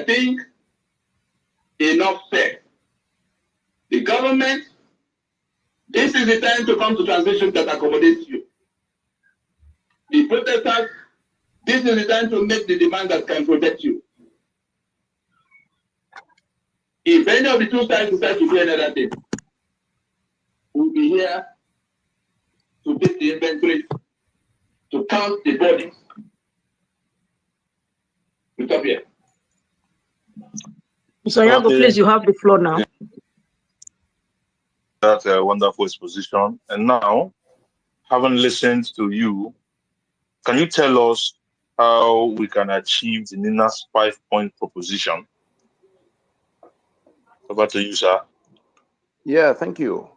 think enough said. The government, this is the time to come to transition that accommodates you. The protesters, this is the time to make the demand that can protect you. If any of the two sides decide to do another thing, we'll be here to take the inventory, to count the bodies. We stop here. Mr. Yago, please, you have the floor now. That's a wonderful exposition. And now, having listened to you, can you tell us how we can achieve the NINA's 5-point proposition? Over to you, sir. Yeah, thank you.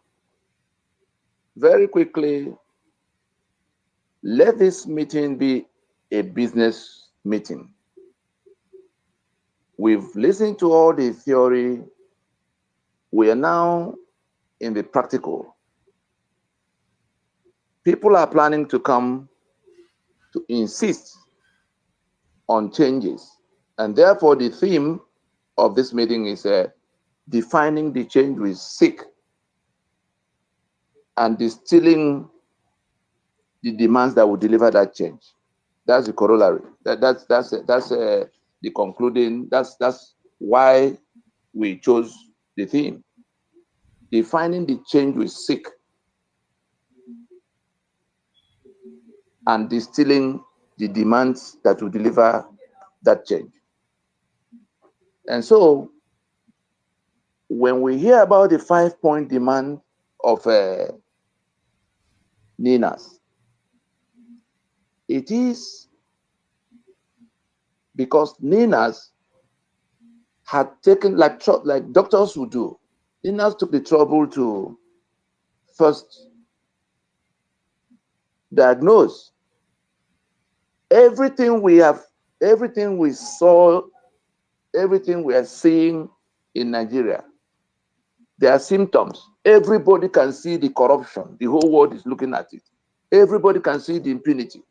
Very quickly, let this meeting be a business meeting. We've listened to all the theory. We are now in the practical. People are planning to come to insist on changes. And therefore, the theme of this meeting is defining the change we seek and distilling the demands that will deliver that change. That's the corollary. That's the concluding. That's why we chose the theme. Defining the change we seek and distilling the demands that will deliver that change. And so, when we hear about the 5-point demand of NINAS, it is because NINAS had taken, like doctors would do, NINAS took the trouble to first diagnose everything we have, everything we saw, everything we are seeing in Nigeria. There are symptoms. Everybody can see the corruption. The whole world is looking at it. Everybody can see the impunity.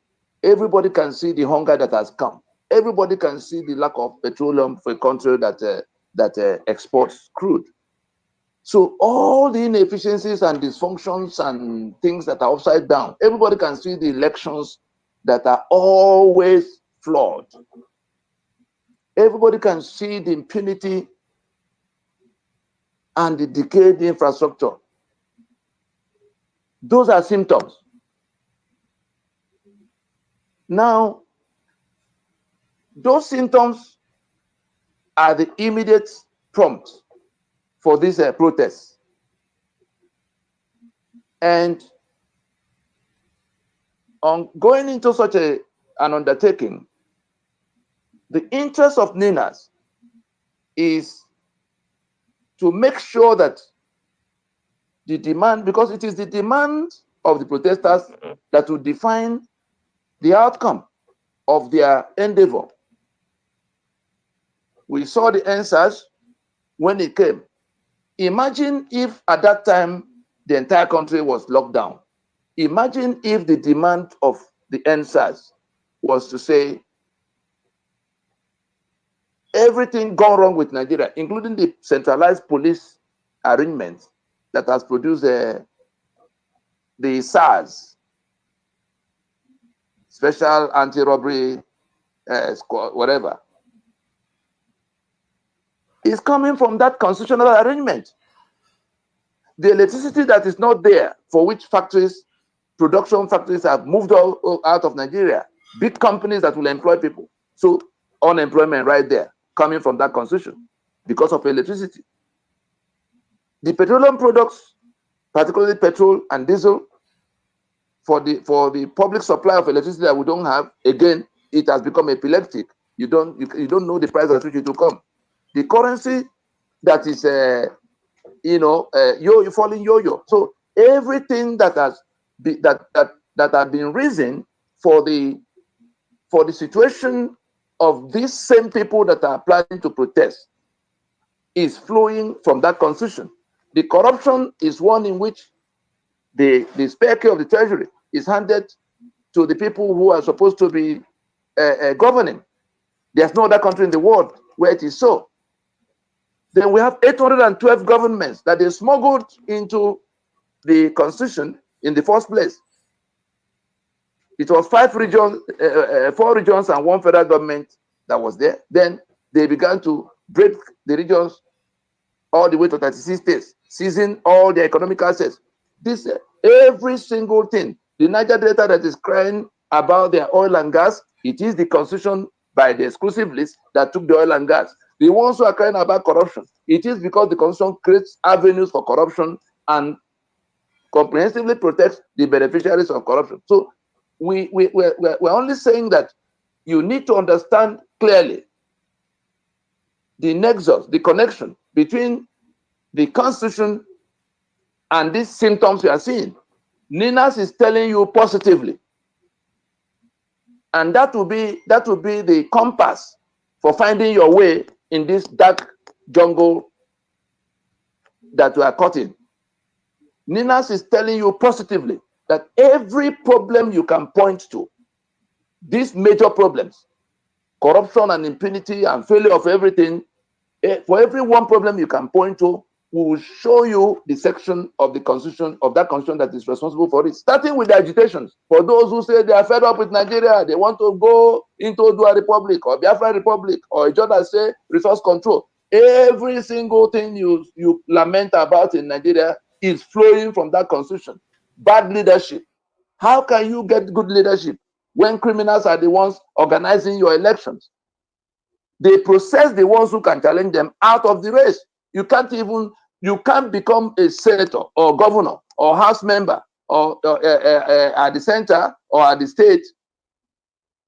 Everybody can see the hunger that has come. Everybody can see the lack of petroleum for a country that exports crude. So all the inefficiencies and dysfunctions and things that are upside down, everybody can see the elections that are always flawed. Everybody can see the impunity and the decayed infrastructure. Those are symptoms. Now, those symptoms are the immediate prompt for this protest. And on going into such an undertaking, the interest of NINAS is to make sure that the demand, because it is the demand of the protesters that will define the outcome of their endeavor. We saw the answers when it came. Imagine if at that time the entire country was locked down. Imagine if the demand of the answers was to say everything gone wrong with Nigeria, including the centralized police arrangement that has produced the SARS, Special Anti-Robbery Squad, whatever, is coming from that constitutional arrangement. The electricity that is not there, for which factories, production factories have moved out of Nigeria, big companies that will employ people. So unemployment right there, coming from that constitution because of electricity. The petroleum products, particularly petrol and diesel, for the public supply of electricity that we don't have, again, it has become epileptic. You don't know the price at which it will come. The currency that is falling yo-yo. So everything that has been risen for the situation of these same people that are planning to protest is flowing from that constitution. The corruption is one in which the spare key of the treasury is handed to the people who are supposed to be governing. There's no other country in the world where it is so. Then we have 812 governments that they smuggled into the constitution in the first place. It was 5 regions, 4 regions and 1 federal government that was there. Then they began to break the regions all the way to 36 states, seizing all the economic assets. This, every single thing, the Niger Delta that is crying about their oil and gas, it is the constitution by the exclusive list that took the oil and gas. The ones who are crying about corruption, it is because the constitution creates avenues for corruption and comprehensively protects the beneficiaries of corruption. So we're only saying that you need to understand clearly the nexus, the connection between the constitution and these symptoms you are seeing. Ninas is telling you positively, and that will be the compass for finding your way in this dark jungle that we are caught in. Ninas is telling you positively that every problem you can point to, these major problems, corruption and impunity and failure of everything, for every one problem you can point to, we will show you the section of the constitution, of that constitution that is responsible for it, starting with the agitations. For those who say they are fed up with Nigeria, they want to go into Odua Republic or Biafra Republic, or Jordan say resource control. Every single thing you lament about in Nigeria is flowing from that constitution. Bad leadership. How can you get good leadership when criminals are the ones organizing your elections? They process the ones who can challenge them out of the race. You can't become a senator or governor or house member or at the center or at the state.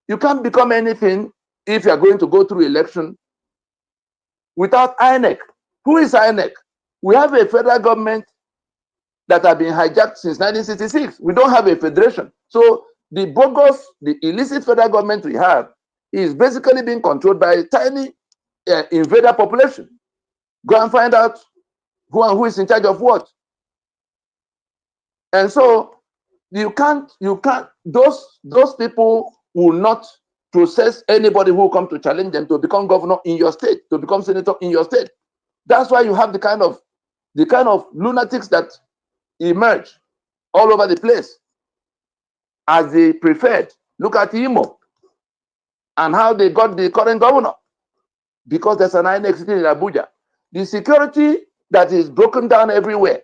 You can't become anything if you're going to go through election without INEC. Who is INEC? We have a federal government that have been hijacked since 1966. We don't have a federation. So the bogus, the illicit federal government we have is basically being controlled by a tiny invader population. Go and find out who is in charge of what. And so you can't, those people will not process anybody who will come to challenge them to become governor in your state, to become senator in your state. That's why you have the kind of lunatics that emerge all over the place as the preferred. Look at Imo and how they got the current governor, because there's an INEC sitting in Abuja. The security that is broken down everywhere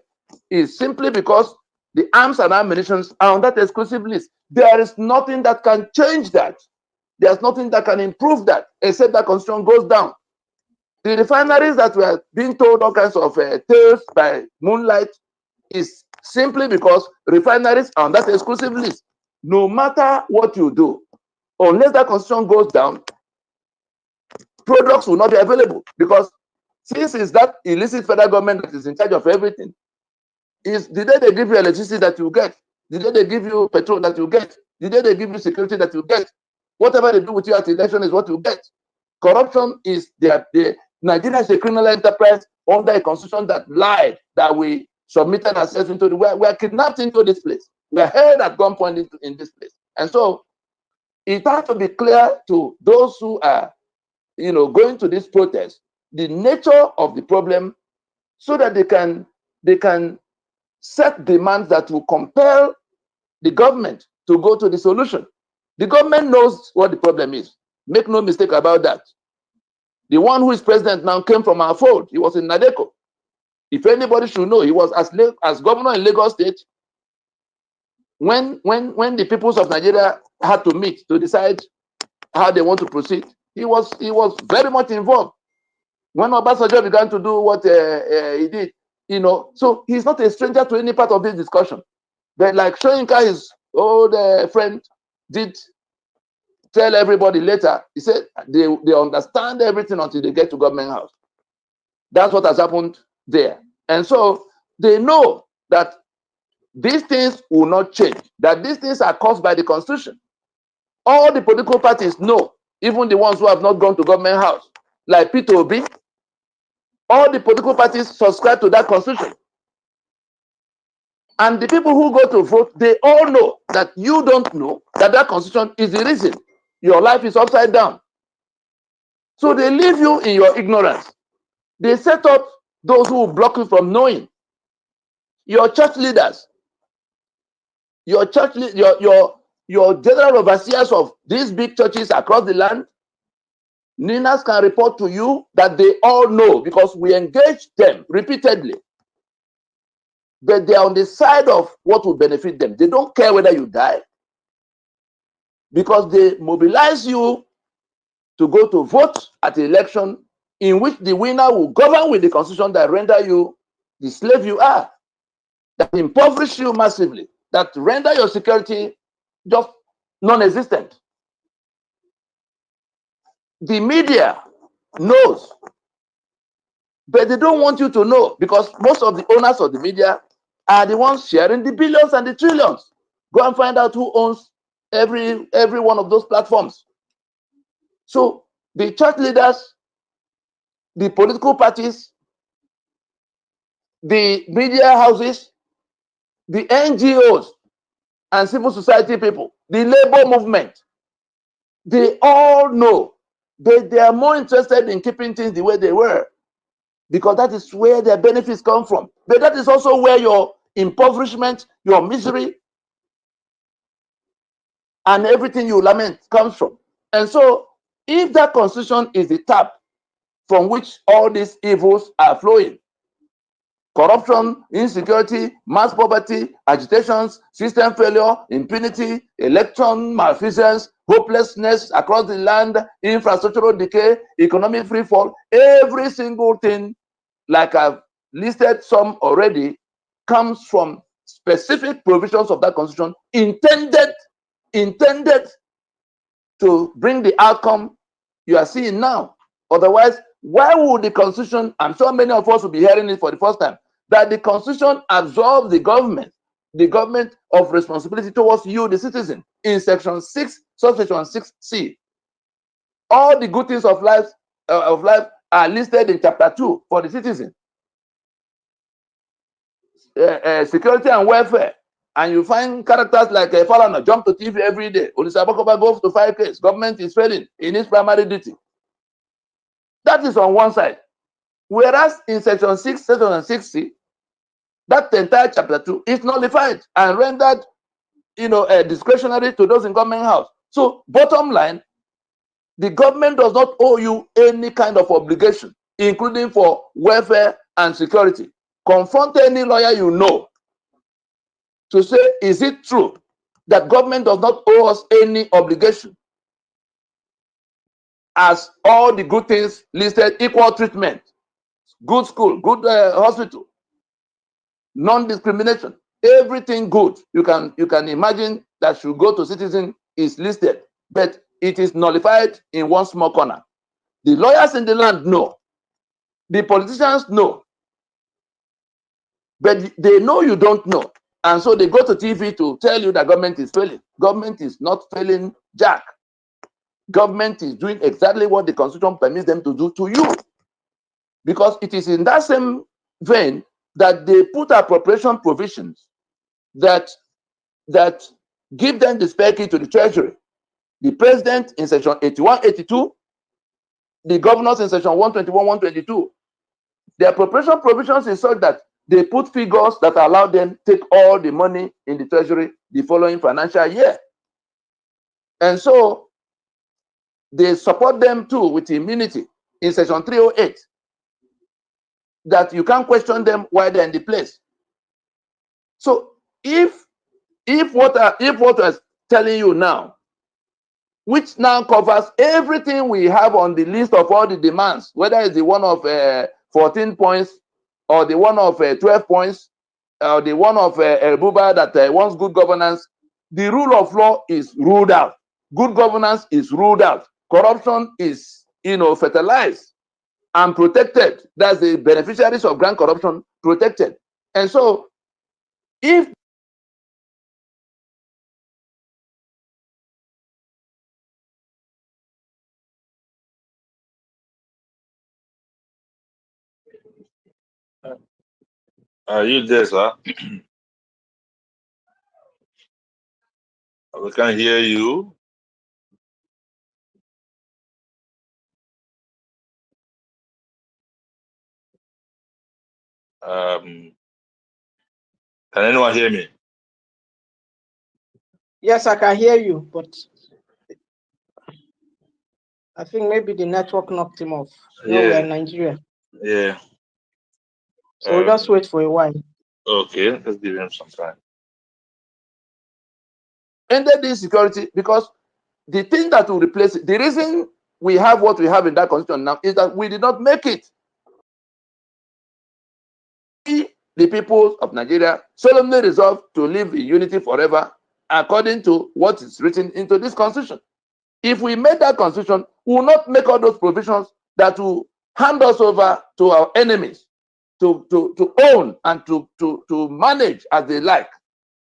is simply because the arms and ammunition are on that exclusive list. There is nothing that can change that. There's nothing that can improve that, except that constitution goes down. The refineries that were being told all kinds of tales by moonlight is simply because refineries are on that exclusive list. No matter what you do, unless that constitution goes down, products will not be available, because since it's that illicit federal government that is in charge of everything, is the day they give you electricity that you get, the day they give you petrol that you get, the day they give you security that you get, whatever they do with you at election is what you get. Corruption is Nigeria is a criminal enterprise under a constitution that lied, that we submitted ourselves into. We are kidnapped into this place. We are held at gunpoint in this place. And so it has to be clear to those who are, going to this protest, the nature of the problem, so that they can set demands that will compel the government to go to the solution. The government knows what the problem is. Make no mistake about that. The one who is president now came from our fold. He was in Nadeko. If anybody should know, he was as governor in Lagos State when the peoples of Nigeria had to meet to decide how they want to proceed. He was very much involved. When Obasanjo began to do what he did, so he's not a stranger to any part of this discussion. But like Soyinka, his old friend, did tell everybody later, he said they understand everything until they get to government house. That's what has happened there. And so they know that these things will not change, that these things are caused by the constitution. All the political parties know, even the ones who have not gone to government house, like Peter Obi, all the political parties subscribe to that constitution. And the people who go to vote, they all know that you don't know that that constitution is the reason your life is upside down. So they leave you in your ignorance. They set up those who block you from knowing. Your church leaders, your general overseers of these big churches across the land, Ninas can report to you that they all know because we engage them repeatedly. But they are on the side of what will benefit them. They don't care whether you die because they mobilize you to go to vote at the election in which the winner will govern with the constitution that render you the slave you are, that impoverish you massively, that render your security just non-existent. The media knows, but they don't want you to know because most of the owners of the media are the ones sharing the billions and the trillions. Go and find out who owns every one of those platforms. So the church leaders, the political parties, the media houses, the NGOs and civil society people, the labor movement, they all know that they are more interested in keeping things the way they were because that is where their benefits come from. But that is also where your impoverishment, your misery, and everything you lament comes from. And so if that constitution is the tap from which all these evils are flowing, corruption, insecurity, mass poverty, agitations, system failure, impunity, election malfeasance, hopelessness across the land, infrastructural decay, economic freefall, every single thing, like I've listed some already, comes from specific provisions of that constitution intended to bring the outcome you are seeing now. Otherwise, why would the constitution, I'm sure many of us will be hearing it for the first time, that the constitution absolves the government of responsibility towards you, the citizen, in section 6, subsection 6C. All the good things of life are listed in chapter 2 for the citizen. Security and welfare. And you find characters like Falana jump to TV every day. Olusegun goes to 5 case. Government is failing in its primary duty. That is on one side. Whereas in section 6, section 6C, that entire chapter 2 is nullified and rendered, discretionary to those in government house. So bottom line, the government does not owe you any kind of obligation, including for welfare and security. Confront any lawyer you know to say, is it true that government does not owe us any obligation? As all the good things listed, equal treatment, good school, good hospital, non-discrimination, everything good you can imagine that should go to citizen is listed, but it is nullified in one small corner. The lawyers in the land know, the politicians know, but they know you don't know, and so they go to TV to tell you that government is failing. Government is not failing, Jack. Government is doing exactly what the constitution permits them to do to you, because it is in that same vein that they put appropriation provisions that give them the spare key to the treasury. The president in section 81, 82, the governors in section 121, 122. The appropriation provisions is such that they put figures that allow them to take all the money in the treasury the following financial year. And so they support them too with immunity in section 308, that you can't question them while they're in the place. So if what I'm telling you now, which now covers everything we have on the list of all the demands, whether it's the one of 14 points or the one of 12 points, or the one of Buba that wants good governance, the rule of law is ruled out. Good governance is ruled out. Corruption is, fertilized and protected. That's the beneficiaries of grand corruption protected. And so, if Are you there, sir? We can hear you. Can anyone hear me? Yes, I can hear you, but I think maybe the network knocked him off. No, we're in Nigeria. Yeah. So we'll just wait for a while. Okay, let's give him some time. Ended this security because the thing that will replace it, the reason we have what we have in that constitution now is that we did not make it. We, the people of Nigeria, solemnly resolve to live in unity forever according to what is written into this constitution. If we made that constitution, we will not make all those provisions that will hand us over to our enemies to own and to manage as they like,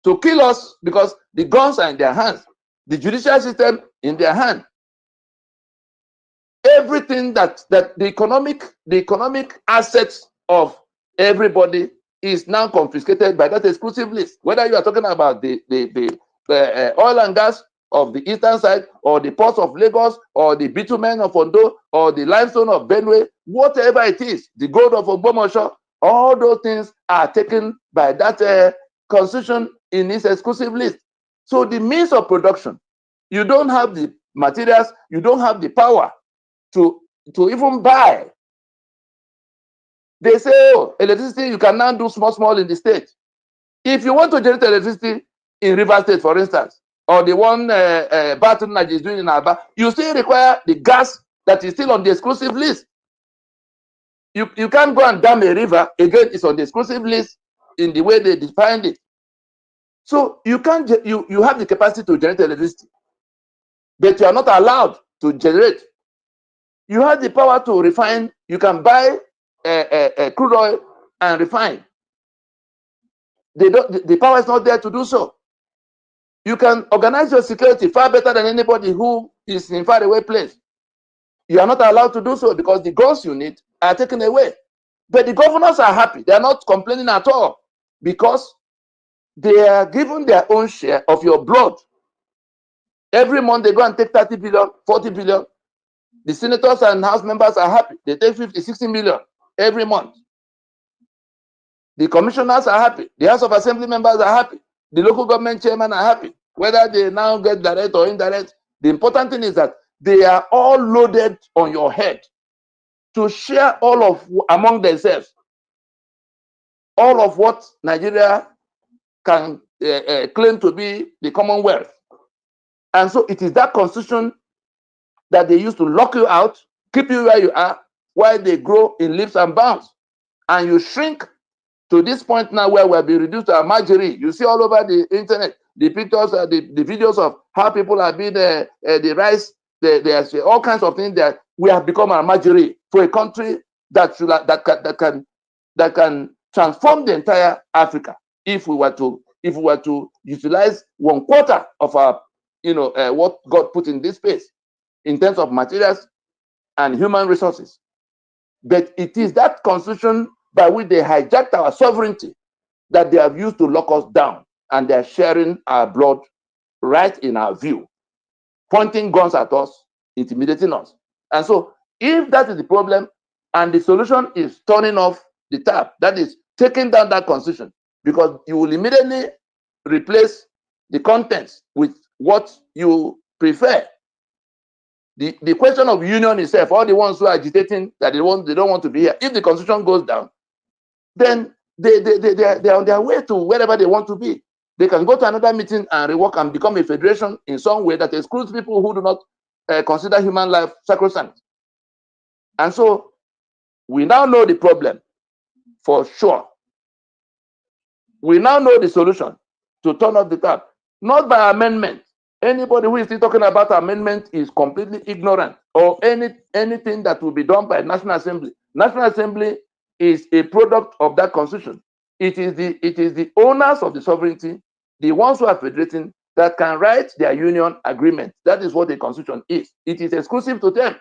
to kill us because the guns are in their hands, the judicial system in their hand. Everything that the economic assets of everybody is now confiscated by that exclusive list. Whether you are talking about the oil and gas of the eastern side, or the ports of Lagos, or the bitumen of Ondo, or the limestone of Benue, whatever it is, the gold of Ogbomosho, all those things are taken by that constitution in its exclusive list. So the means of production, you don't have the materials, you don't have the power to even buy. They say, oh, electricity, you can now do small in the state. If you want to generate electricity in River State, for instance, or the one Baton Rouge is doing in Aba, you still require the gas that is still on the exclusive list. You can't go and dam a river, again, it's on the exclusive list in the way they defined it. So you can't, you have the capacity to generate electricity, but you are not allowed to generate. You have the power to refine, you can buy crude oil and refine. The power is not there to do so. You can organize your security far better than anybody who is in faraway place. You are not allowed to do so because the guns you need are taken away. But the governors are happy. They are not complaining at all because they are given their own share of your blood. Every month they go and take 30 billion, 40 billion. The senators and house members are happy. They take 50, 60 million every month. The commissioners are happy. The House of Assembly members are happy. The local government chairmen are happy. Whether they now get direct or indirect, the important thing is that they are all loaded on your head to share all of among themselves, all of what Nigeria can claim to be the Commonwealth. And so it is that constitution that they used to lock you out, keep you where you are, while they grow in leaps and bounds. And you shrink to this point now where we'll be reduced to a marjorie. You see all over the internet, the pictures, the videos of how people have been the rice, there's all kinds of things that we have become a marjorie for a country that can transform the entire Africa if we were to utilize 1/4 of our what God put in this space in terms of materials and human resources. But it is that constitution by which they hijacked our sovereignty that they have used to lock us down, and they're sharing our blood right in our view, pointing guns at us, intimidating us. And so if that is the problem and the solution is turning off the tap, that is taking down that constitution, because you will immediately replace the contents with what you prefer. The question of union itself, all the ones who are agitating that they don't want to be here, if the constitution goes down, then they're on their way to wherever they want to be. They can go to another meeting and rework and become a federation in some way that excludes people who do not consider human life sacrosanct. And so we now know the problem for sure. We now know the solution to turn off the tap, not by amendment. Anybody who is still talking about amendment is completely ignorant, or anything that will be done by National Assembly. National Assembly is a product of that constitution. It is the owners of the sovereignty, the ones who are federating, that can write their union agreement. That is what a constitution is. It is exclusive to them.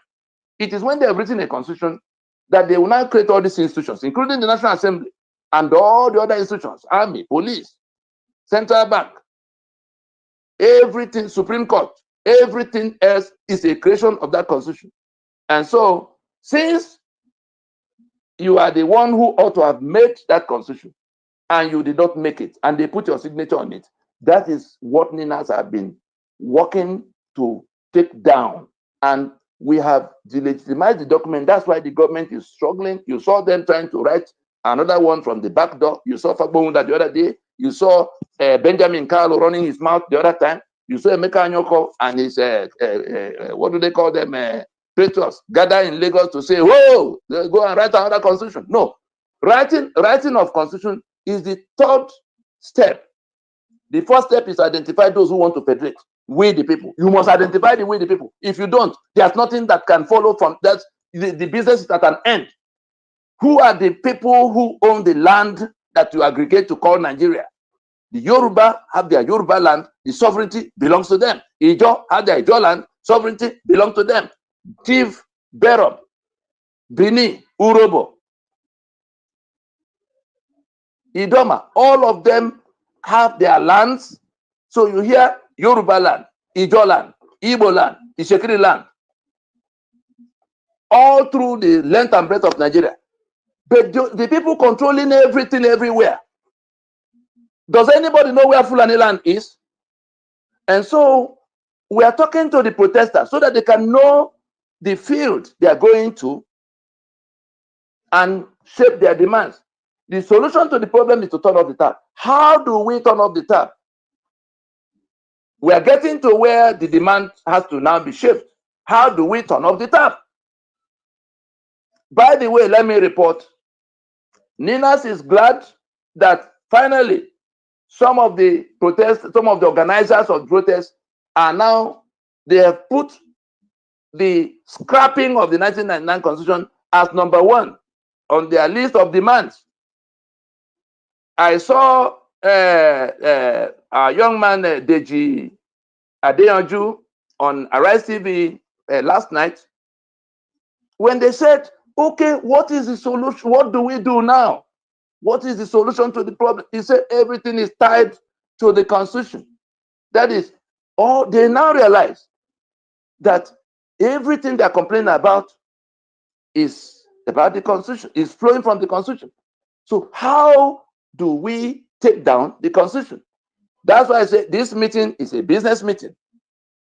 It is when they have written a constitution that they will now create all these institutions, including the National Assembly and all the other institutions, army, police, central bank, everything, Supreme Court, everything else is a creation of that constitution. And so, since you are the one who ought to have made that constitution, and you did not make it, and they put your signature on it. That is what Ninas have been working to take down. And we have delegitimized the document. That's why the government is struggling. You saw them trying to write another one from the back door. You saw Fagbonda the other day. You saw Benjamin Carlo running his mouth the other time. You saw Emeka Anyoko and his, what do they call them, patriots, gather in Lagos to say, whoa, go and write another constitution. No, writing of constitution is the third step. The first step is identify those who want to federate. We the people. You must identify the we the people. If you don't, there's nothing that can follow from that. The business is at an end. Who are the people who own the land that you aggregate to call Nigeria? The Yoruba have their Yoruba land. The sovereignty belongs to them. Ijo have their Ijo land. Sovereignty belongs to them. Tiv, Berob, Bini, Urobo, Idoma, all of them have their lands. So you hear Yoruba land, Ijo land, Igbo land, Ishekiri land, all through the length and breadth of Nigeria. But the people controlling everything everywhere. Does anybody know where Fulani land is? And so we are talking to the protesters so that they can know the field they are going to and shape their demands. The solution to the problem is to turn off the tap. How do we turn off the tap? We are getting to where the demand has to now be shaped. How do we turn off the tap? By the way, let me report, Ninas is glad that finally some of the organizers of protests are now, they have put the scrapping of the 1999 Constitution as number one on their list of demands. I saw a young man, Deji Adeyanju, on Arise TV last night, when they said, okay, what is the solution? What do we do now? What is the solution to the problem? He said everything is tied to the Constitution. That is, they now realize that everything they're complaining about is about the Constitution, is flowing from the Constitution. So how do we take down the Constitution? That's why I say this meeting is a business meeting.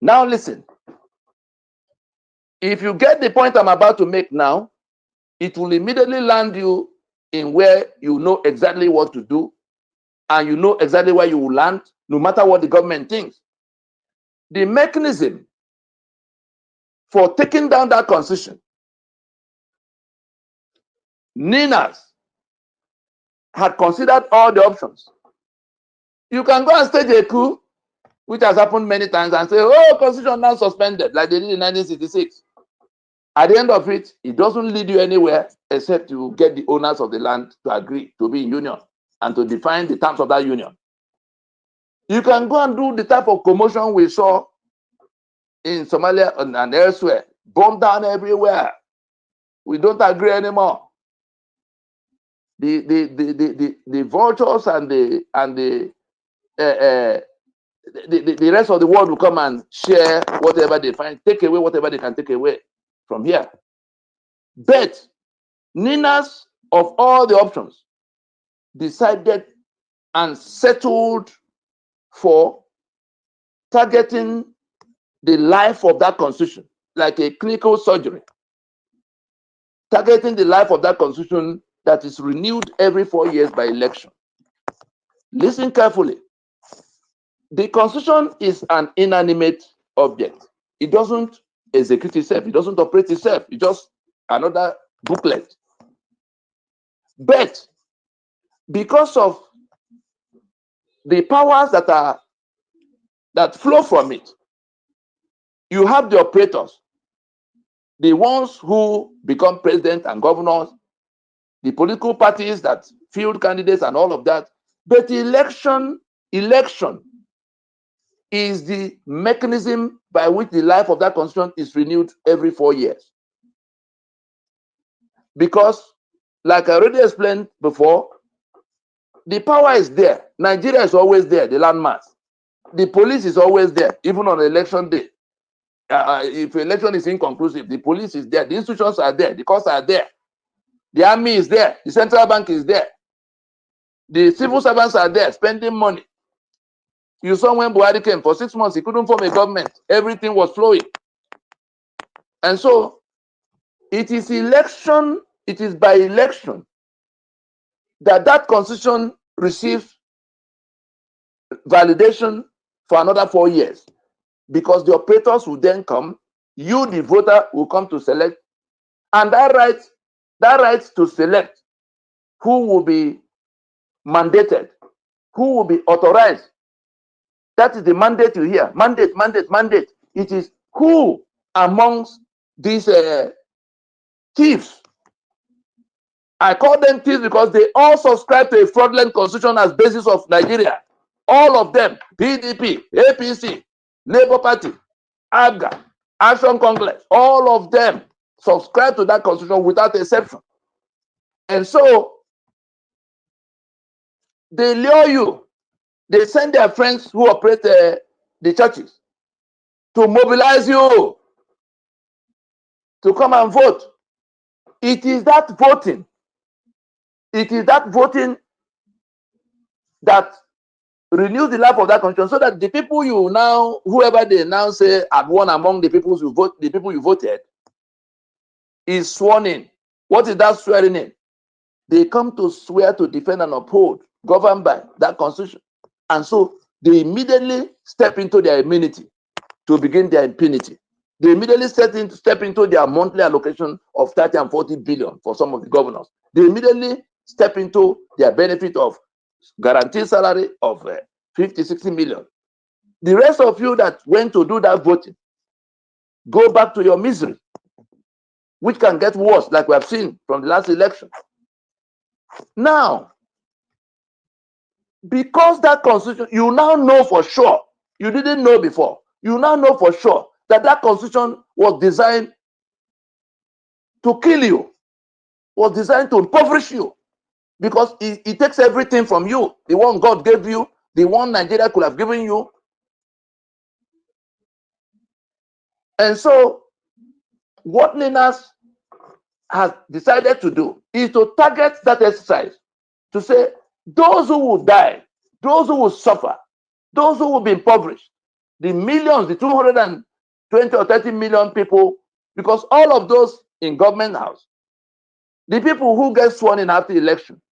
Now listen, if you get the point I'm about to make now, it will immediately land you in where you know exactly what to do, and you know exactly where you will land, no matter what the government thinks. The mechanism for taking down that Constitution, Ninas had considered all the options. You can go and stage a coup, which has happened many times, and say, oh, Constitution now suspended, like they did in 1966. At the end of it, it doesn't lead you anywhere except to get the owners of the land to agree to be in union and to define the terms of that union. You can go and do the type of commotion we saw in Somalia and elsewhere, bomb down everywhere. We don't agree anymore. The vultures and the rest of the world will come and share whatever they find, take away whatever they can take away from here. But Ninas, of all the options, decided and settled for targeting the life of that Constitution, like a clinical surgery, targeting the life of that Constitution that is renewed every 4 years by election. Listen carefully. The Constitution is an inanimate object. It doesn't execute itself. It doesn't operate itself. It's just another booklet. But because of the powers that flow from it, you have the operators, the ones who become president and governors, the political parties that field candidates and all of that. But election is the mechanism by which the life of that Constitution is renewed every 4 years. Because, like I already explained before, the power is there. Nigeria is always there, the landmass. The police is always there, even on election day. If election is inconclusive, the police is there, the institutions are there, the courts are there. The army is there. The central bank is there. The civil servants are there spending money. You saw when Buhari came, for 6 months, he couldn't form a government. Everything was flowing. And so it is election, it is by election that constitution receives validation for another 4 years. Because the operators will then come, you, the voter, will come to select. And that right to select who will be mandated, who will be authorized. That is the mandate you hear. Mandate. It is who amongst these thieves. I call them thieves because they all subscribe to a fraudulent constitution as basis of Nigeria. All of them, PDP, APC, Labour Party, ABGA, Action Congress, all of them subscribe to that constitution without exception. And so they lure you. They send their friends who operate the churches to mobilize you to come and vote. It is that voting. It is that voting that renews the life of that constitution, so that the people you now, whoever they now say had won among the people you vote, the people you voted, is sworn in. What is that swearing in? They come to swear to defend and uphold, governed by that constitution. And so they immediately step into their immunity to begin their impunity. They immediately step into their monthly allocation of 30 and 40 billion for some of the governors. They immediately step into their benefit of guaranteed salary of 50, 60 million. The rest of you that went to do that voting, go back to your misery, which can get worse, like we have seen from the last election. Now, because that constitution, you now know for sure, you didn't know before, you now know for sure that that constitution was designed to kill you, was designed to impoverish you, because it takes everything from you, the one God gave you, the one Nigeria could have given you. And so what Ninas has decided to do is to target that exercise, to say those who will die, those who will suffer, those who will be impoverished, the millions, the 220 or 30 million people, because all of those in government house, the people who get sworn in after election,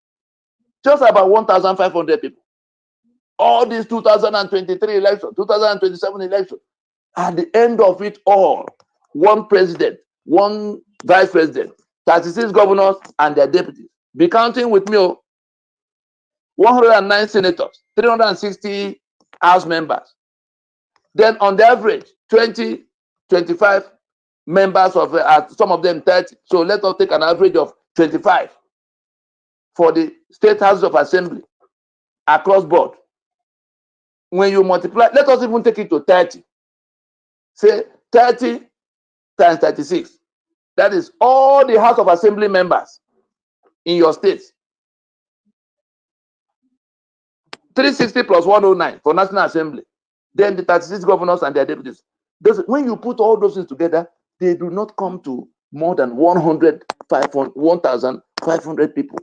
just about 1,500 people. All these 2023 elections, 2027 elections, at the end of it all, one president, one vice president, 36 governors and their deputies. Be counting with me, 109 senators, 360 house members. Then on the average, 20, 25 members of, some of them 30. So let us take an average of 25 for the state houses of assembly across board. When you multiply, let us even take it to 30. Say 30 times 36. That is all the House of Assembly members in your states. 360 plus 109 for National Assembly. Then the 36 governors and their deputies. When you put all those things together, they do not come to more than 1,500 people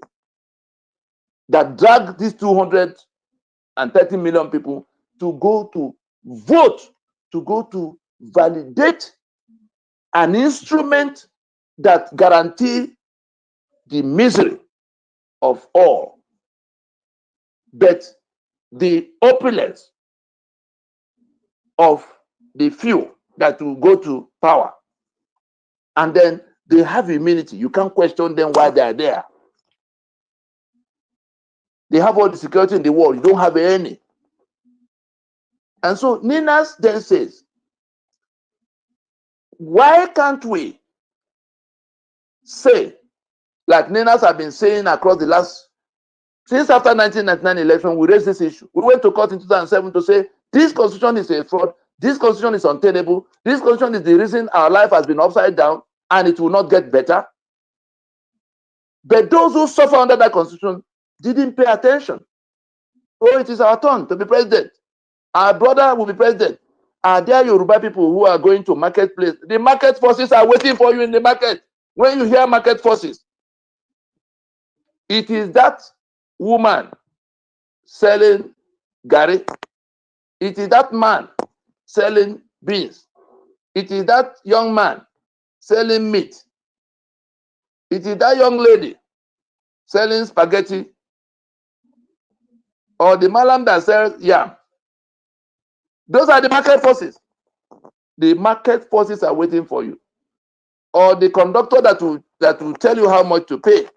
that drag these 230 million people to go to vote, to go to validate an instrument that guarantees the misery of all, but the opulence of the few that will go to power. And then they have immunity. You can't question them why they are there. They have all the security in the world. You don't have any. And so Ninas then says, why can't we say, like Ninas have been saying across the last, since after 1999 election, we raised this issue. We went to court in 2007 to say, this constitution is a fraud, this constitution is untenable, this constitution is the reason our life has been upside down and it will not get better. But those who suffer under that constitution didn't pay attention. Oh, it is our turn to be president. Our brother will be president. Are there Yoruba people who are going to marketplace? The market forces are waiting for you in the market. When you hear market forces, It is that woman selling gari. It is that man selling beans. It is that young man selling meat. It is that young lady selling spaghetti, or the malam that sells yam. Those are the market forces. The market forces are waiting for you. Or the conductor that will tell you how much to pay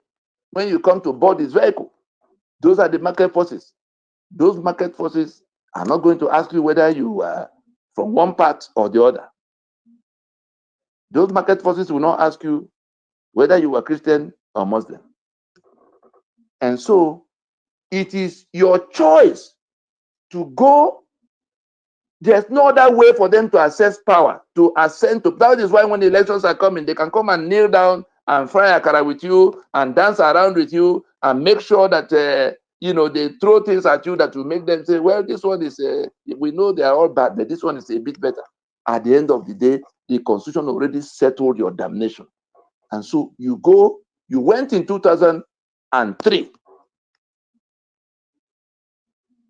when you come to board his vehicle. Those are the market forces. Those market forces are not going to ask you whether you are from one part or the other. Those market forces will not ask you whether you are Christian or Muslim. And so it is your choice to go. There's no other way for them to access power, to ascend to. That is why when the elections are coming, they can come and kneel down and fry akara with you and dance around with you and make sure that they throw things at you that will make them say, well, this one is we know they are all bad, but this one is a bit better. At the end of the day, the constitution already settled your damnation. And so you went in 2003.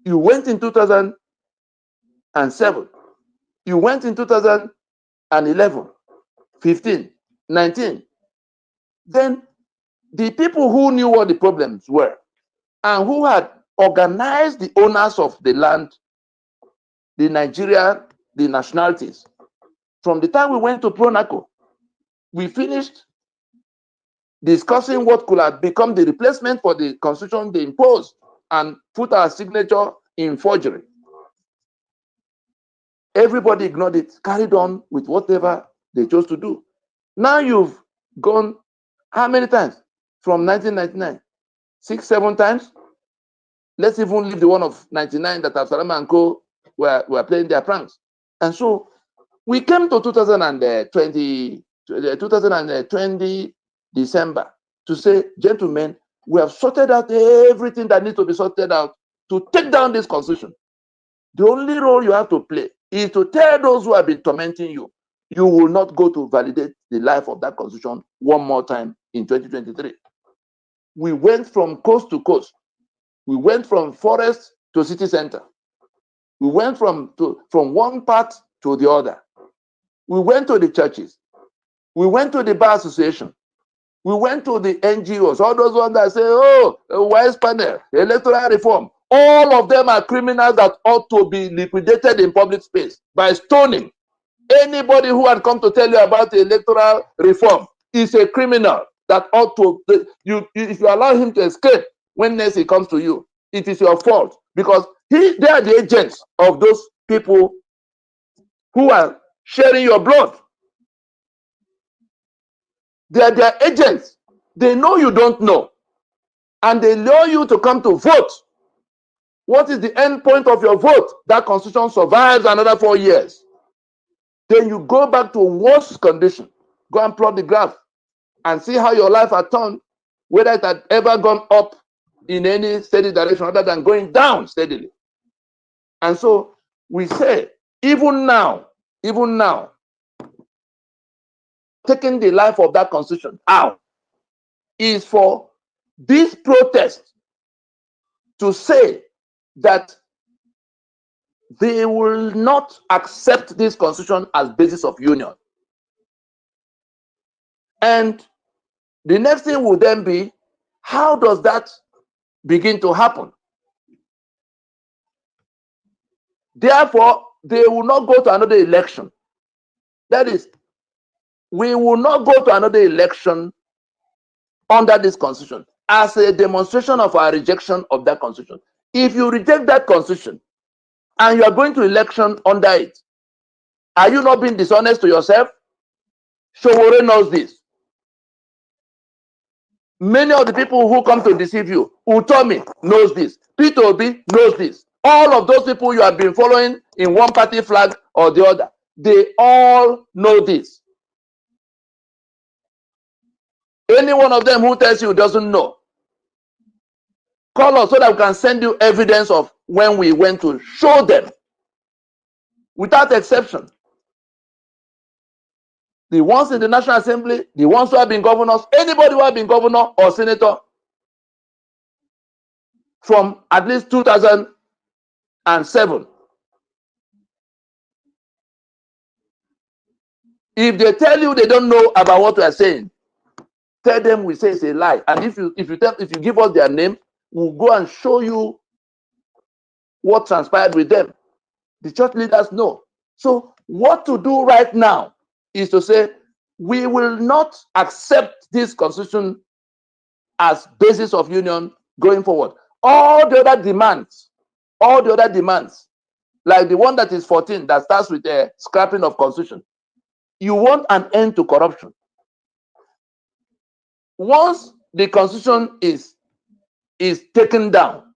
You went in 2007. You went in 2011, 15, 19. Then the people who knew what the problems were and who had organized the owners of the land, the Nigeria, the nationalities, from the time we went to Pronaco, we finished discussing what could have become the replacement for the constitution they imposed and put our signature in forgery. Everybody ignored it, carried on with whatever they chose to do. Now you've gone how many times? From 1999? 6, 7 times? Let's even leave the one of 99 that Absalom and Co. were playing their pranks. And so we came to 2020 December to say, gentlemen, we have sorted out everything that needs to be sorted out to take down this constitution. The only role you have to play is to tell those who have been tormenting you, you will not go to validate the life of that constitution one more time in 2023. We went from coast to coast. We went from forest to city center. We went from one part to the other. We went to the churches. We went to the bar association. We went to the NGOs, all those ones that say, oh, wise panel, electoral reform. All of them are criminals that ought to be liquidated in public space by stoning. Anybody who had come to tell you about the electoral reform is a criminal that ought to, if you allow him to escape when next he comes to you, it is your fault, because they are the agents of those people who are sharing your blood. They are their agents. They know you don't know, and they lure you to come to vote. What is the end point of your vote? That constitution survives another 4 years. Then you go back to worse condition. Go and plot the graph and see how your life had turned, whether it had ever gone up in any steady direction other than going down steadily. And so we say, even now, taking the life of that constitution out is for this protest to say that they will not accept this constitution as basis of union. And the next thing will then be, how does that begin to happen? Therefore, they will not go to another election. That is, we will not go to another election under this constitution as a demonstration of our rejection of that constitution. If you reject that constitution and you are going to election under it, are you not being dishonest to yourself? Showore knows this. Many of the people who come to deceive you, Utomi knows this, Peter Obi knows this. All of those people you have been following in one party flag or the other, they all know this. Any one of them who tells you doesn't know, call us so that we can send you evidence of when we went to show them, without exception. The ones in the National Assembly, the ones who have been governors, anybody who have been governor or senator, from at least 2007. If they tell you they don't know about what we are saying, tell them we say it's a lie. And if you give us their name, we'll go and show you what transpired with them. The church leaders know. So what to do right now is to say, we will not accept this constitution as basis of union going forward. All the other demands, like the one that is 14, that starts with the scrapping of constitution. You want an end to corruption. Once the constitution is taken down,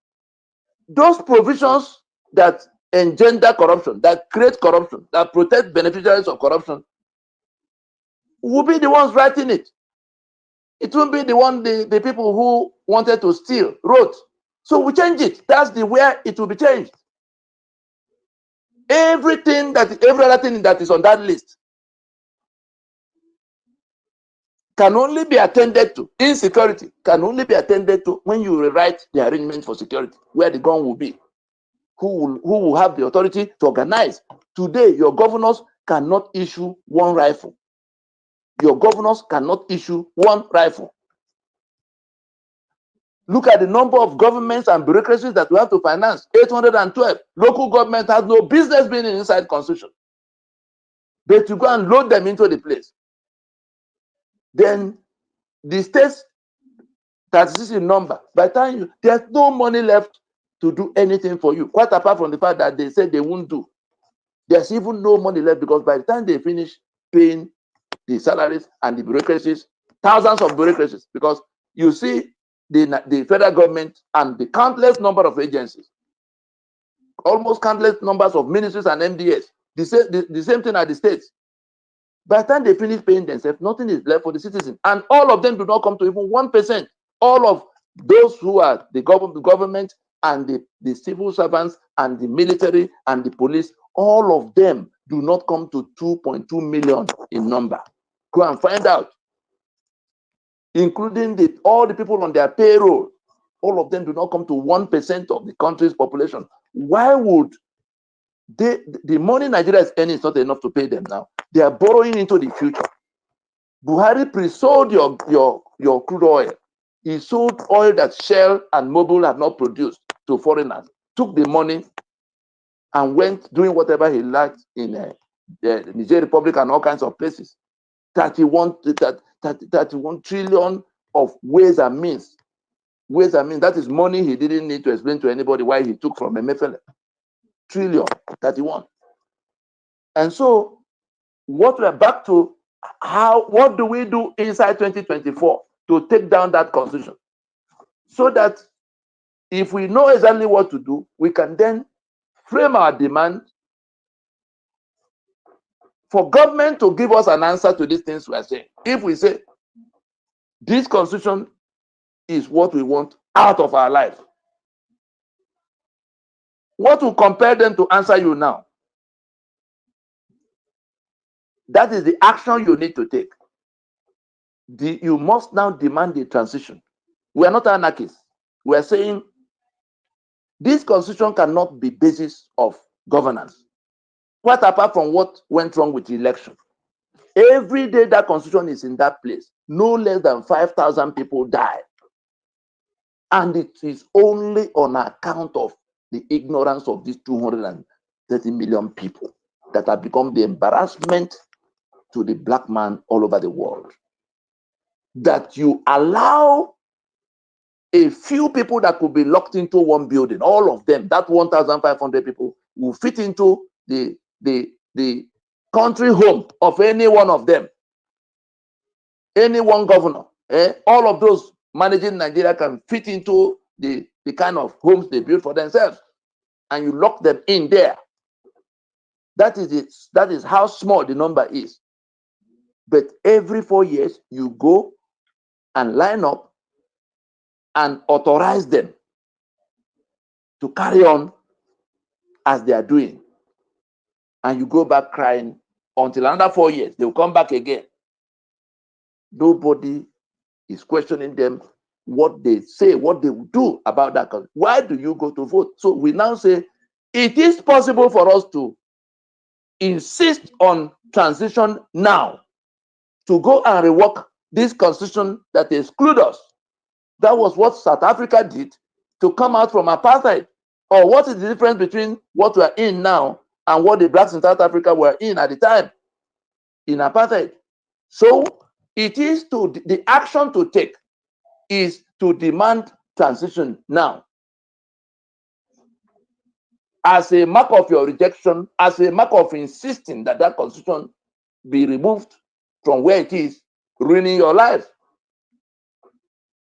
those provisions that engender corruption, that create corruption, that protect beneficiaries of corruption, will be the ones writing it. It won't be the one the people who wanted to steal wrote. So we change it. That's the where it will be changed. Every other thing that is on that list can only be attended to. Insecurity can only be attended to when you rewrite the arrangement for security, where the gun will be, who will have the authority to organize. Today, your governors cannot issue one rifle. Your governors cannot issue one rifle. Look at the number of governments and bureaucracies that we have to finance. 812. Local government has no business being inside constitution. But you go and load them into the place. Then the states that is in number, by the time there's no money left to do anything for you, quite apart from the fact that they said they won't do. There's even no money left, because by the time they finish paying the salaries and the bureaucracies, thousands of bureaucracies, because you see the federal government and the countless number of agencies, almost countless numbers of ministries and MDS, the same thing at the states. By the time they finish paying themselves, nothing is left for the citizen. And all of them do not come to even 1%. All of those who are the government and the civil servants and the military and the police, all of them do not come to 2.2 million in number. Go and find out. Including all the people on their payroll, all of them do not come to 1% of the country's population. Why would the money Nigeria is earning is not enough to pay them now? They are borrowing into the future. Buhari pre-sold your crude oil. He sold oil that Shell and Mobil had not produced to foreigners, took the money and went doing whatever he liked in the Niger Republic and all kinds of places. 31 trillion of ways and means. Ways and means. That is money he didn't need to explain to anybody why he took from MFL. Trillion, 31. And so what we're back to, what do we do inside 2024 to take down that constitution? So that if we know exactly what to do, we can then frame our demand for government to give us an answer to these things we are saying. If we say, this constitution is what we want out of our life, what will compel them to answer you now? That is the action you need to take. You must now demand the transition. We are not anarchists. We are saying this constitution cannot be basis of governance. Quite apart from what went wrong with the election. Every day that constitution is in that place, no less than 5,000 people die. And it is only on account of the ignorance of these 230 million people that have become the embarrassment to the black man all over the world. That you allow a few people that could be locked into one building, all of them, that 1,500 people will fit into the country home of any one of them. Any one governor, all of those managing Nigeria can fit into the kind of homes they build for themselves, and you lock them in there. That is it. That is how small the number is. But every 4 years, you go and line up and authorize them to carry on as they are doing. And you go back crying until another 4 years. They will come back again. Nobody is questioning them what they say, what they will do about that. Why do you go to vote? So we now say it is possible for us to insist on transition now, to go and rework this constitution that excludes us. That was what South Africa did to come out from apartheid. Or what is the difference between what we are in now and what the blacks in South Africa were in at the time in apartheid? So it is the action to take is to demand transition now. As a mark of your rejection, as a mark of insisting that that constitution be removed from where it is, ruining your life.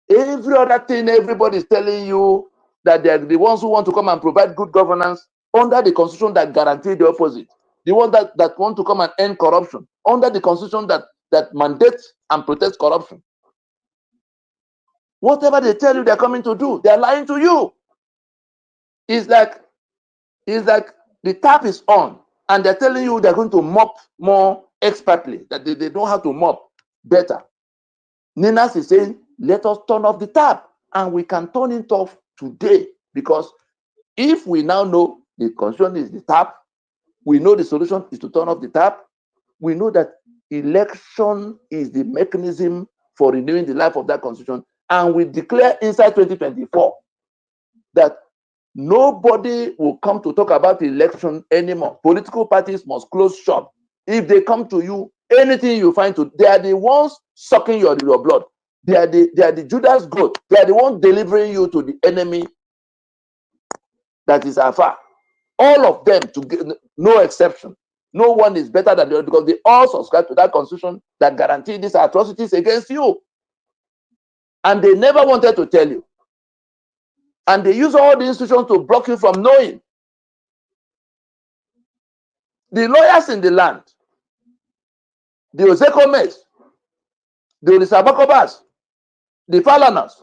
Every other thing everybody is telling you that they're the ones who want to come and provide good governance under the constitution that guarantee the opposite. The ones that want to come and end corruption under the constitution that mandates and protects corruption. Whatever they tell you they're coming to do, they're lying to you. It's like the tap is on and they're telling you they're going to mop more expertly, that they know how to mop better. Ninas is saying, let us turn off the tap, and we can turn it off today, because if we now know the constitution is the tap, we know the solution is to turn off the tap, we know that election is the mechanism for renewing the life of that constitution, and we declare inside 2024 that nobody will come to talk about the election anymore. Political parties must close shop. If they come to you, anything you find to, they are the ones sucking your blood. They are the Judas goat. They are the ones delivering you to the enemy that is afar. All of them, no exception. No one is better than the other, because they all subscribe to that constitution that guarantees these atrocities against you. And they never wanted to tell you. And they use all the institutions to block you from knowing. The lawyers in the land, the Ozekomes, the Olisabakobas, the Falanas,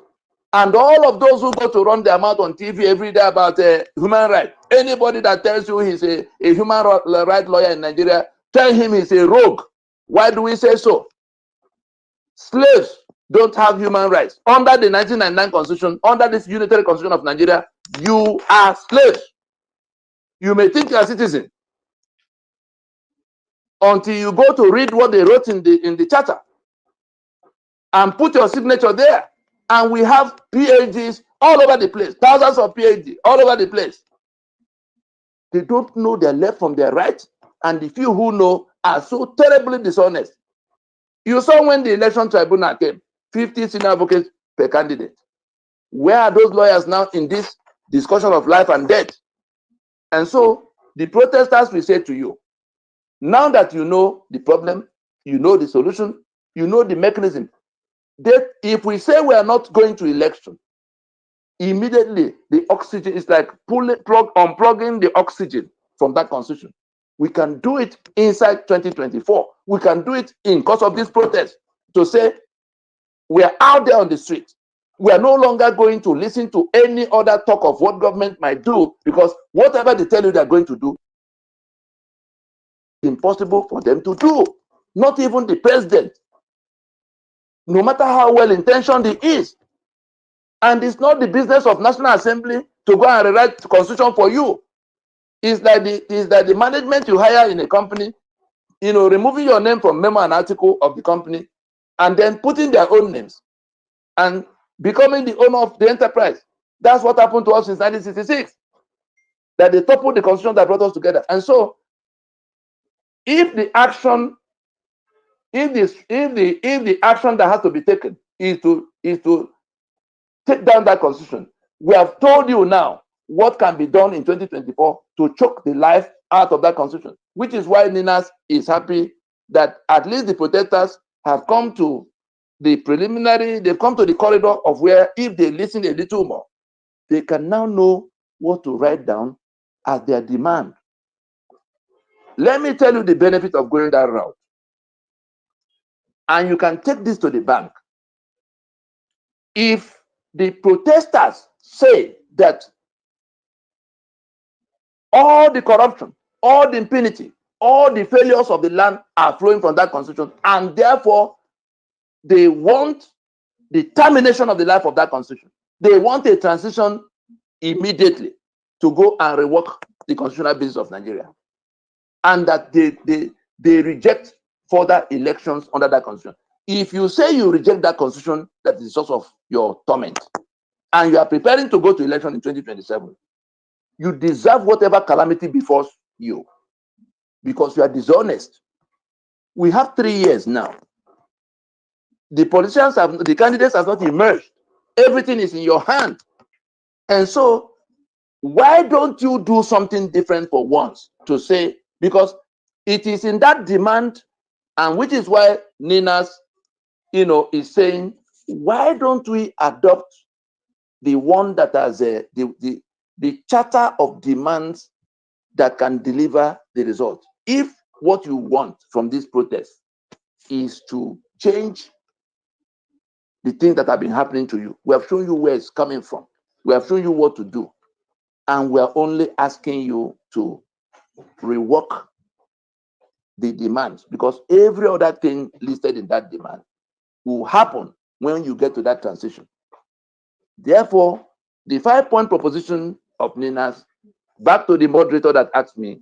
and all of those who go to run their mouth on TV every day about human rights. Anybody that tells you he's a human rights lawyer in Nigeria, tell him he's a rogue. Why do we say so? Slaves don't have human rights. Under the 1999 Constitution, under this unitary constitution of Nigeria, you are slaves. You may think you're a citizen until you go to read what they wrote in the charter and put your signature there. And we have PhDs all over the place, thousands of PhDs all over the place. They don't know their left from their right, and the few who know are so terribly dishonest. You saw when the election tribunal came, 50 senior advocates per candidate. Where are those lawyers now in this discussion of life and death? And so the protesters will say to you, now that you know the problem, you know the solution, you know the mechanism, that if we say we are not going to election, immediately the oxygen is like unplugging the oxygen from that constitution. We can do it inside 2024. We can do it in course of this protest to say we are out there on the street. We are no longer going to listen to any other talk of what government might do, because whatever they tell you they're going to do, it's impossible for them to do. Not even the president, no matter how well intentioned he is. And it's not the business of National Assembly to go and rewrite the constitution for you. It's like the management you hire in a company, removing your name from memo and article of the company, and then putting their own names and becoming the owner of the enterprise. That's what happened to us since 1966. That they toppled the constitution that brought us together. And so, if the action that has to be taken is to take down that constitution, we have told you now what can be done in 2024 to choke the life out of that constitution, which is why Ninas is happy that at least the protesters have come to the preliminary, they've come to the corridor of where, if they listen a little more, they can now know what to write down as their demand. Let me tell you the benefit of going that route. And you can take this to the bank. If the protesters say that all the corruption, all the impunity, all the failures of the land are flowing from that constitution, and therefore they want the termination of the life of that constitution. They want a transition immediately to go and rework the constitutional basis of Nigeria, and that they reject further elections under that constitution. If you say you reject that constitution, that is the source of your torment, and you are preparing to go to election in 2027, you deserve whatever calamity befalls you, because you are dishonest. We have 3 years now. The candidates have not emerged. Everything is in your hand. And so, why don't you do something different for once to say, because it is in that demand, and which is why Ninas, is saying, why don't we adopt the one that has the charter of demands that can deliver the result? If what you want from this protest is to change the things that have been happening to you, we have shown you where it's coming from. We have shown you what to do. And we are only asking you to rework the demands, because every other thing listed in that demand will happen when you get to that transition. Therefore, the 5-point proposition of Ninas, back to the moderator that asked me,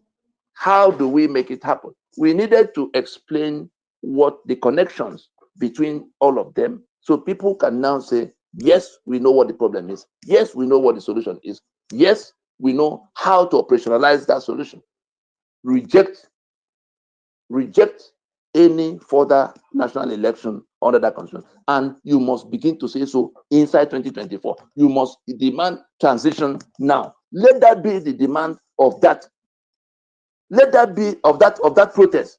how do we make it happen? We needed to explain what the connections between all of them, so people can now say, yes, we know what the problem is. Yes, we know what the solution is. Yes, we know how to operationalize that solution. Reject any further national election under that constitution. And you must begin to say so inside 2024. You must demand transition now. Let that be the demand of that. Let that be of that protest.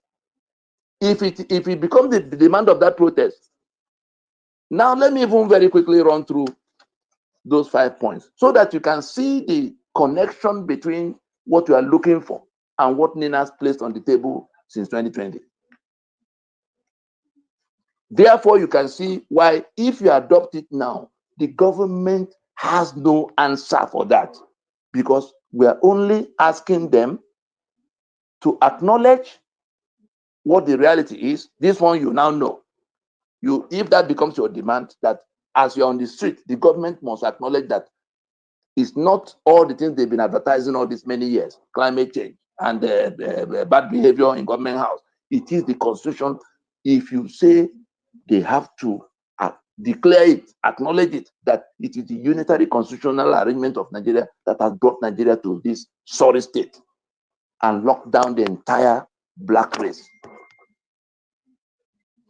If it becomes the demand of that protest, now let me even very quickly run through those 5 points so that you can see the connection between what you are looking for and what Nina's placed on the table since 2020. Therefore, you can see why, if you adopt it now, the government has no answer for that, because we are only asking them to acknowledge what the reality is. This one you now know. If that becomes your demand, that as you're on the street, the government must acknowledge that it's not all the things they've been advertising all these many years, climate change and bad behavior in government house. It is the constitution. If you say they have to declare it, acknowledge it, that it is the unitary constitutional arrangement of Nigeria that has brought Nigeria to this sorry state and locked down the entire black race.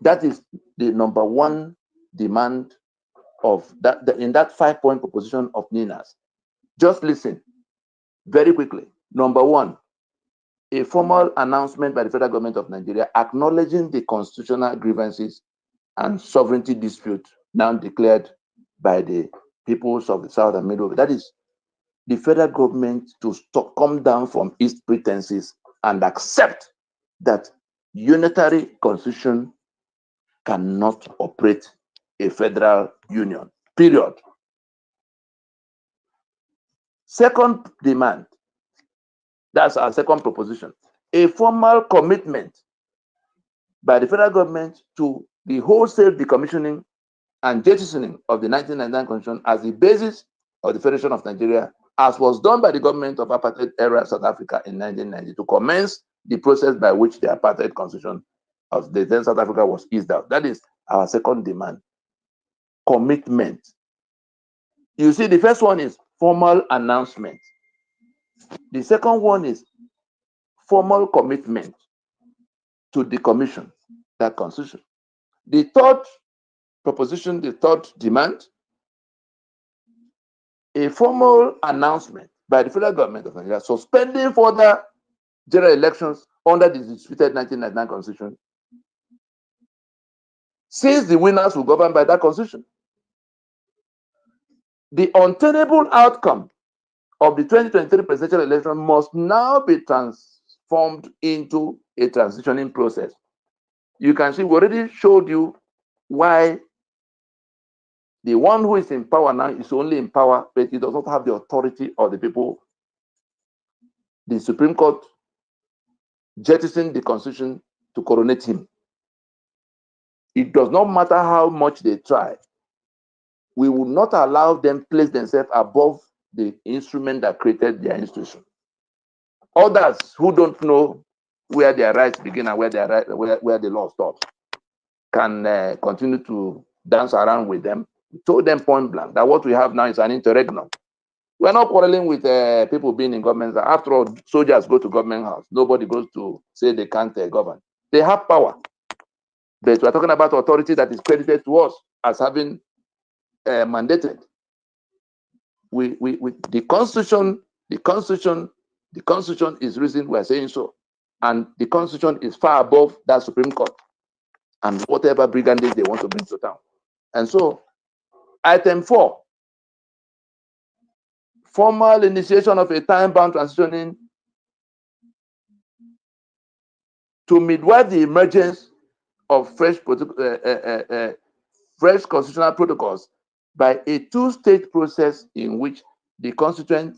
That is the number one demand of that in that 5-point proposition of Nina's. Just listen very quickly. Number one, a formal announcement by the federal government of Nigeria acknowledging the constitutional grievances and sovereignty dispute now declared by the peoples of the South and Middle. That is, the federal government to come down from its pretenses and accept that unitary constitution cannot operate a federal union, period. Second demand, that's our second proposition, a formal commitment by the federal government to the wholesale decommissioning and jettisoning of the 1999 Constitution as the basis of the Federation of Nigeria, as was done by the government of apartheid-era South Africa in 1990, to commence the process by which the apartheid constitution of the then South Africa was eased out. That is our second demand, commitment. You see, the first one is formal announcement. The second one is formal commitment to decommission that constitution. The third proposition, the third demand, a formal announcement by the federal government of Nigeria suspending further general elections under the disputed 1999 constitution, since the winners will govern by that constitution. The untenable outcome of the 2023 presidential election must now be transformed into a transitioning process. You can see, we already showed you why the one who is in power now is only in power, but he does not have the authority of the people. The Supreme Court jettisoned the constitution to coronate him. It does not matter how much they try. we will not allow them place themselves above the instrument that created their institution. Others who don't know where their rights begin and where the law stops can continue to dance around with them. We told them point blank that what we have now is an interregnum. We're not quarreling with people being in government. After all, soldiers go to government house. Nobody goes to say they can't govern. They have power. But we're talking about authority that is credited to us as having mandated. The constitution is reason we're saying so. And the constitution is far above that Supreme Court and whatever brigandage they want to bring to town. And so, item 4, formal initiation of a time-bound transitioning to midwife the emergence of fresh constitutional protocols by a two-stage process in which the constituent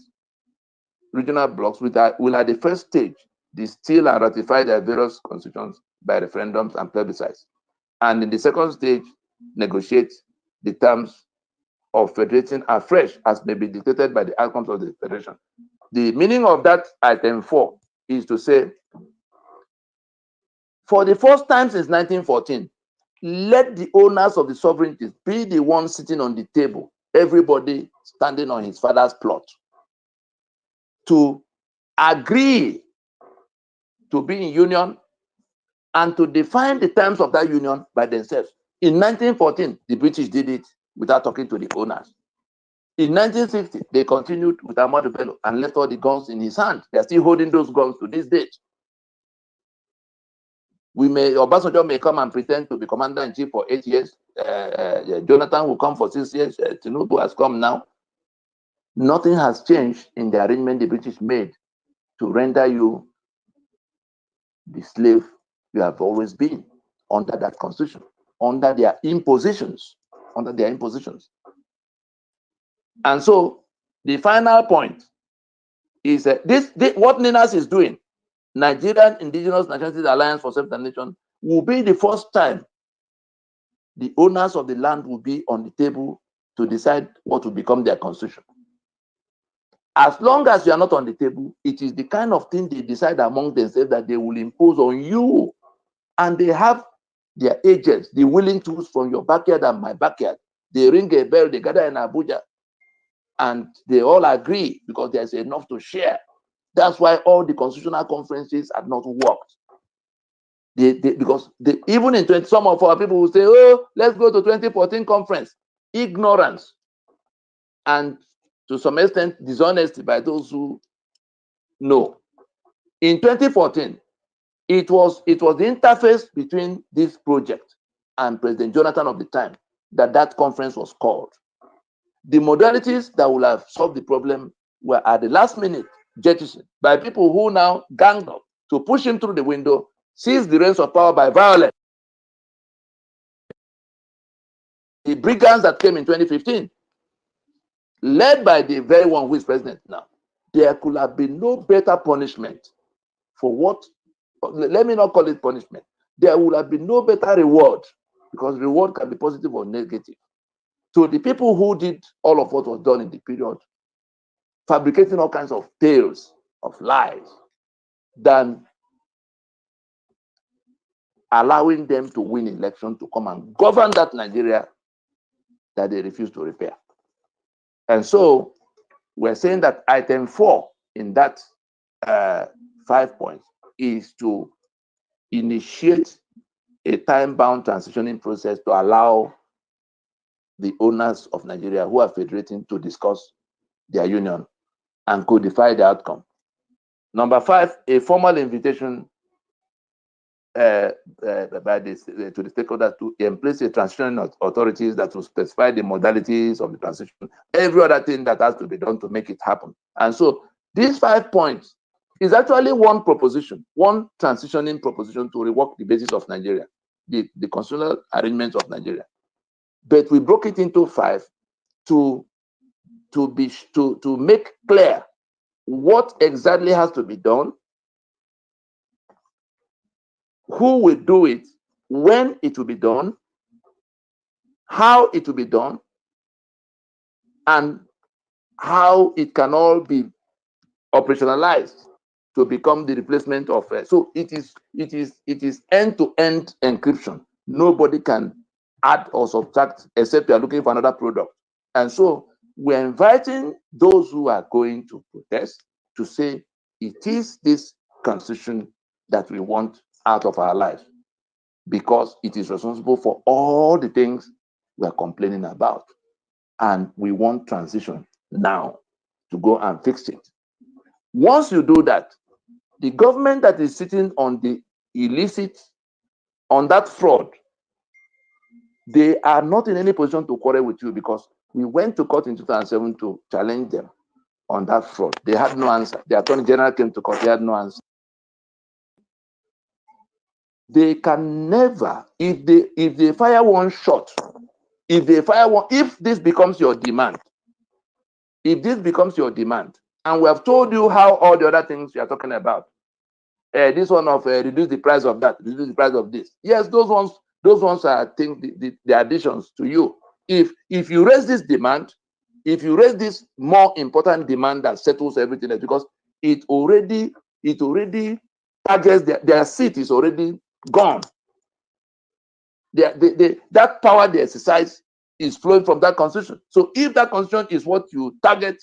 regional blocks will at the first stage distill and ratify their various constitutions by referendums and plebiscites, and in the second stage negotiate the terms of federating afresh as may be dictated by the outcomes of the federation. The meaning of that item 4 is to say, for the first time since 1914, let the owners of the sovereignties be the ones sitting on the table, everybody standing on his father's plot, to agree to be in union and to define the terms of that union by themselves. In 1914, the British did it without talking to the owners. In 1960, they continued with Ahmadu Bello and left all the guns in his hand. They are still holding those guns to this date. Obasanjo may come and pretend to be commander-in-chief for 8 years. Jonathan will come for 6 years. Tinubu has come now. Nothing has changed in the arrangement the British made to render you the slave you have always been under that constitution, under their impositions, And so the final point is what NINAS is doing, Nigerian Indigenous Nationalities Alliance for Self-Determination, will be the first time the owners of the land will be on the table to decide what will become their constitution. As long as you are not on the table, it is the kind of thing they decide among themselves that they will impose on you. And they have their agents, the willing tools from your backyard and my backyard. They ring a bell, they gather in Abuja, and they all agree because there's enough to share. That's why all the constitutional conferences have not worked. Because even in some of our people will say, oh, let's go to 2014 conference. Ignorance and to some extent dishonesty by those who know. In 2014, it was the interface between this project and President Jonathan of the time that conference was called. The modalities that would have solved the problem were at the last minute jettisoned by people who now ganged up to push him through the window, seize the reins of power by violence. The brigands that came in 2015, led by the very one who is president now, there could have been no better punishment for what, let me not call it punishment. There would have been no better reward, because reward can be positive or negative. So the people who did all of what was done in the period, fabricating all kinds of tales of lies, than allowing them to win election to come and govern that Nigeria that they refuse to repair. And so we're saying that item 4 in that 5 points is to initiate a time-bound transitioning process to allow the owners of Nigeria who are federating to discuss their union and codify the outcome. Number 5, a formal invitation to the stakeholders to place a transition authorities that will specify the modalities of the transition, every other thing that has to be done to make it happen. And so these 5 points is actually one proposition, one transitioning proposition to rework the basis of Nigeria, the constitutional arrangements of Nigeria. But we broke it into 5 to make clear what exactly has to be done, who will do it, when it will be done, how it will be done, and how it can all be operationalized to become the replacement of. So it is end-to-end encryption. Nobody can add or subtract except you are looking for another product. And so we're inviting those who are going to protest to say it is this constitution that we want out of our lives, because it is responsible for all the things we are complaining about. And we want transition now to go and fix it. Once you do that, the government that is sitting on the illicit, on that fraud, they are not in any position to quarrel with you, because we went to court in 2007 to challenge them on that fraud. They had no answer. The Attorney General came to court, they had no answer. They can never, if they fire one shot, if this becomes your demand, and we have told you how all the other things you are talking about, this one of reduce the price of that, reduce the price of this. Yes, those ones are, I think, the additions to you. If you raise this demand, if you raise this more important demand that settles everything else, because it already targets their seat is already gone. That power they exercise is flowing from that constitution. So if that constitution is what you target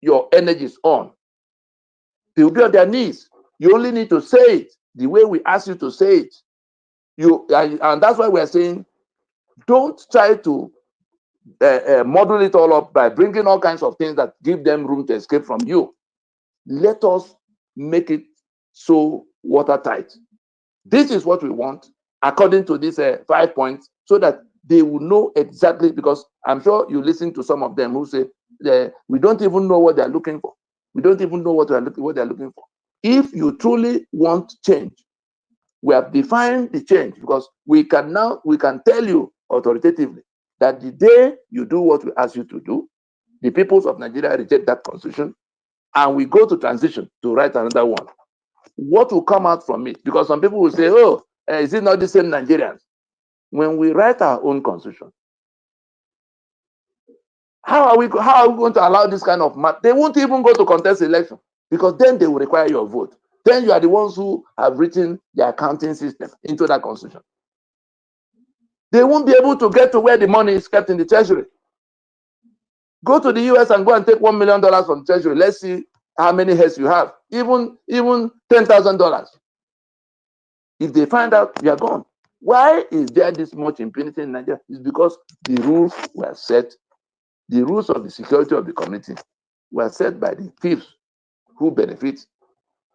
your energies on, they will be on their knees. You only need to say it the way we ask you to say it. And that's why we're saying, don't try to model it all up by bringing all kinds of things that give them room to escape from you. Let us make it so watertight. This is what we want according to these 5 points, so that they will know exactly, because I'm sure you listen to some of them who say, we don't even know what they're looking for. We don't even know what they're looking for. If you truly want change, we have defined the change, because we can tell you authoritatively that the day you do what we ask you to do, the peoples of Nigeria reject that constitution, and we go to transition to write another one. What will come out from it? Because some people will say, oh, is it not the same Nigerians? When we write our own constitution, how are we going to allow this kind of math? They won't even go to contest election, because then they will require your vote. Then you are the ones who have written the accounting system into that constitution. They won't be able to get to where the money is kept in the treasury. Go to the US and go and take $1 million from the treasury. Let's see how many heads you have. Even $10,000. If they find out, you are gone. Why is there this much impunity in Nigeria? It's because the rules were set. The rules of the security of the community were set by the thieves who benefit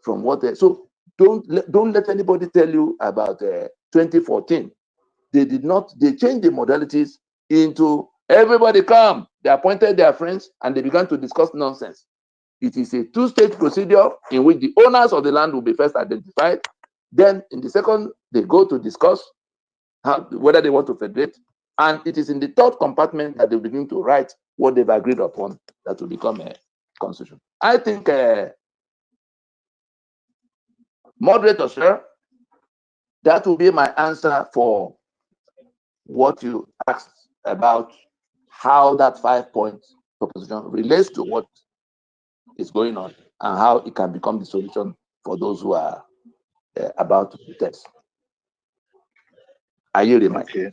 from what they. So don't let anybody tell you about 2014. They changed the modalities into everybody come. They appointed their friends and they began to discuss nonsense. It is a two-stage procedure in which the owners of the land will be first identified. Then in the second, they go to discuss whether they want to federate. And it is in the third compartment that they begin to write what they've agreed upon that will become a constitution. I think, moderator, sir, that will be my answer for what you asked about how that 5-point proposition relates to what is going on and how it can become the solution for those who are about to protest. I yield the mic. Okay.